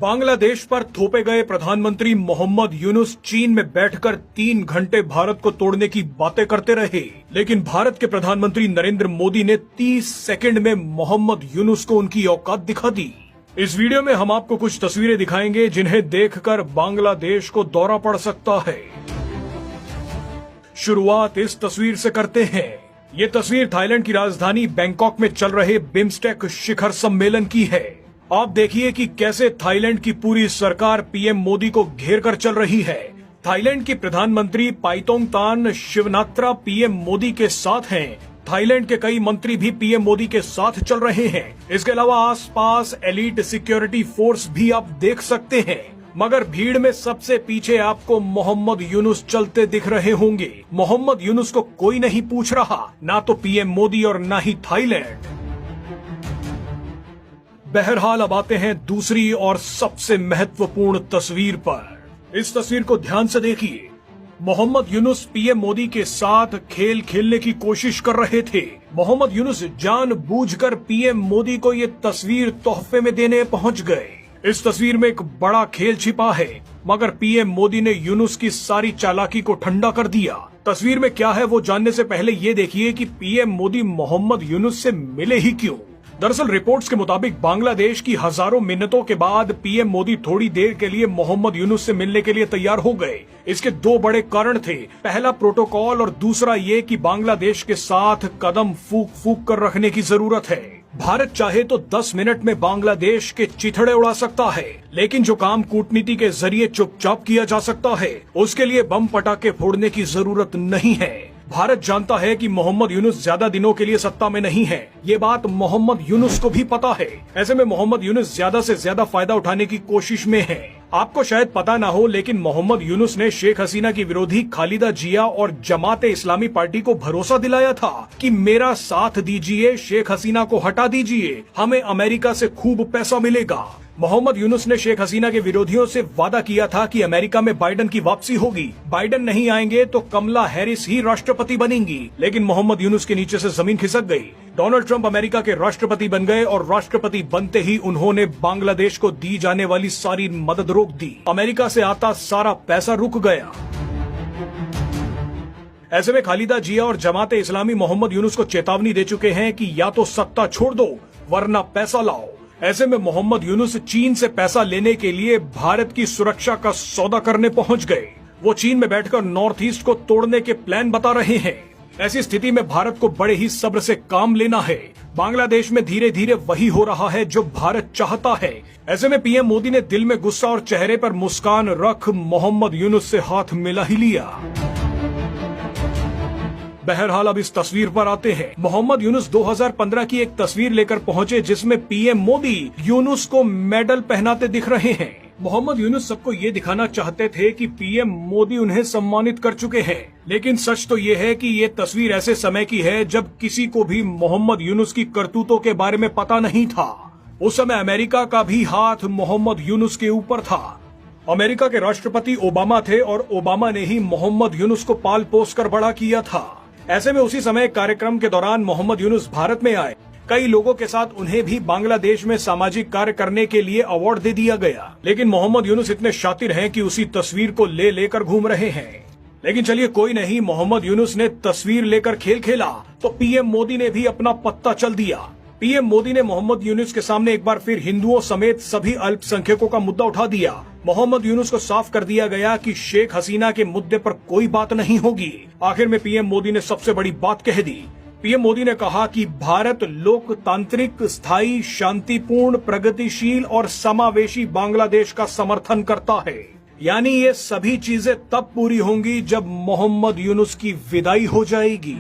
बांग्लादेश पर थोपे गए प्रधानमंत्री मोहम्मद यूनुस चीन में बैठकर 3 घंटे भारत को तोड़ने की बातें करते रहे, लेकिन भारत के प्रधानमंत्री नरेंद्र मोदी ने 30 सेकंड में मोहम्मद यूनुस को उनकी औकात दिखा दी। इस वीडियो में हम आपको कुछ तस्वीरें दिखाएंगे जिन्हें देखकर बांग्लादेश को दौरा पड़ सकता है। शुरुआत इस तस्वीर से करते हैं। ये तस्वीर थाईलैंड की राजधानी बैंकॉक में चल रहे बिम्स्टेक शिखर सम्मेलन की है। आप देखिए कि कैसे थाईलैंड की पूरी सरकार पीएम मोदी को घेर कर चल रही है। थाईलैंड की प्रधानमंत्री पाइतोंगतान शिवनात्रा पीएम मोदी के साथ हैं। थाईलैंड के कई मंत्री भी पीएम मोदी के साथ चल रहे हैं। इसके अलावा आसपास एलीट सिक्योरिटी फोर्स भी आप देख सकते हैं, मगर भीड़ में सबसे पीछे आपको मोहम्मद यूनुस चलते दिख रहे होंगे। मोहम्मद यूनुस को कोई नहीं पूछ रहा, ना तो पीएम मोदी और ना ही थाईलैंड। बहरहाल अब आते हैं दूसरी और सबसे महत्वपूर्ण तस्वीर पर। इस तस्वीर को ध्यान से देखिए। मोहम्मद यूनुस पीएम मोदी के साथ खेल खेलने की कोशिश कर रहे थे। मोहम्मद यूनुस जानबूझकर पीएम मोदी को ये तस्वीर तोहफे में देने पहुंच गए। इस तस्वीर में एक बड़ा खेल छिपा है, मगर पीएम मोदी ने यूनुस की सारी चालाकी को ठंडा कर दिया। तस्वीर में क्या है वो जानने से पहले ये देखिए कि पीएम मोदी मोहम्मद यूनुस से मिले ही क्यों। दरअसल रिपोर्ट्स के मुताबिक बांग्लादेश की हजारों मिन्नतों के बाद पीएम मोदी थोड़ी देर के लिए मोहम्मद यूनुस से मिलने के लिए तैयार हो गए। इसके 2 बड़े कारण थे। पहला प्रोटोकॉल और दूसरा ये कि बांग्लादेश के साथ कदम फूक फूक कर रखने की जरूरत है। भारत चाहे तो 10 मिनट में बांग्लादेश के चिथड़े उड़ा सकता है, लेकिन जो काम कूटनीति के जरिए चुपचाप किया जा सकता है, उसके लिए बम पटाखे फोड़ने की जरूरत नहीं है। भारत जानता है कि मोहम्मद यूनुस ज्यादा दिनों के लिए सत्ता में नहीं है। ये बात मोहम्मद यूनुस को भी पता है। ऐसे में मोहम्मद यूनुस ज्यादा से ज्यादा फायदा उठाने की कोशिश में है। आपको शायद पता ना हो, लेकिन मोहम्मद यूनुस ने शेख हसीना की विरोधी खालिदा जिया और जमाते इस्लामी पार्टी को भरोसा दिलाया था कि मेरा साथ दीजिए, शेख हसीना को हटा दीजिए, हमें अमेरिका से खूब पैसा मिलेगा। मोहम्मद यूनुस ने शेख हसीना के विरोधियों से वादा किया था कि अमेरिका में बाइडन की वापसी होगी। बाइडन नहीं आएंगे तो कमला हैरिस ही राष्ट्रपति बनेंगी, लेकिन मोहम्मद यूनुस के नीचे से जमीन खिसक गई। डोनाल्ड ट्रंप अमेरिका के राष्ट्रपति बन गए और राष्ट्रपति बनते ही उन्होंने बांग्लादेश को दी जाने वाली सारी मदद रोक दी। अमेरिका से आता सारा पैसा रुक गया। ऐसे में खालिदा जिया और जमाते इस्लामी मोहम्मद यूनुस को चेतावनी दे चुके हैं कि या तो सत्ता छोड़ दो वरना पैसा लाओ। ऐसे में मोहम्मद यूनुस चीन से पैसा लेने के लिए भारत की सुरक्षा का सौदा करने पहुंच गए। वो चीन में बैठकर नॉर्थ ईस्ट को तोड़ने के प्लान बता रहे हैं। ऐसी स्थिति में भारत को बड़े ही सब्र से काम लेना है। बांग्लादेश में धीरे धीरे वही हो रहा है जो भारत चाहता है। ऐसे में पीएम मोदी ने दिल में गुस्सा और चेहरे पर मुस्कान रख मोहम्मद यूनुस से हाथ मिला ही लिया। बहरहाल अब इस तस्वीर पर आते हैं। मोहम्मद यूनुस 2015 की एक तस्वीर लेकर पहुंचे जिसमें पीएम मोदी यूनुस को मेडल पहनाते दिख रहे हैं। मोहम्मद यूनुस सबको ये दिखाना चाहते थे कि पीएम मोदी उन्हें सम्मानित कर चुके हैं, लेकिन सच तो ये है कि ये तस्वीर ऐसे समय की है जब किसी को भी मोहम्मद यूनुस की करतूतों के बारे में पता नहीं था। उस समय अमेरिका का भी हाथ मोहम्मद यूनुस के ऊपर था। अमेरिका के राष्ट्रपति ओबामा थे और ओबामा ने ही मोहम्मद यूनुस को पाल पोस कर बड़ा किया था। ऐसे में उसी समय कार्यक्रम के दौरान मोहम्मद यूनुस भारत में आए। कई लोगों के साथ उन्हें भी बांग्लादेश में सामाजिक कार्य करने के लिए अवार्ड दे दिया गया, लेकिन मोहम्मद यूनुस इतने शातिर हैं कि उसी तस्वीर को ले लेकर घूम रहे हैं। लेकिन चलिए कोई नहीं, मोहम्मद यूनुस ने तस्वीर लेकर खेल खेला तो पीएम मोदी ने भी अपना पत्ता चल दिया। पीएम मोदी ने मोहम्मद यूनुस के सामने एक बार फिर हिंदुओं समेत सभी अल्पसंख्यकों का मुद्दा उठा दिया। मोहम्मद यूनुस को साफ कर दिया गया कि शेख हसीना के मुद्दे पर कोई बात नहीं होगी। आखिर में पीएम मोदी ने सबसे बड़ी बात कह दी। पीएम मोदी ने कहा कि भारत लोकतांत्रिक, स्थायी, शांतिपूर्ण, प्रगतिशील और समावेशी बांग्लादेश का समर्थन करता है। यानी ये सभी चीजें तब पूरी होंगी जब मोहम्मद यूनुस की विदाई हो जाएगी।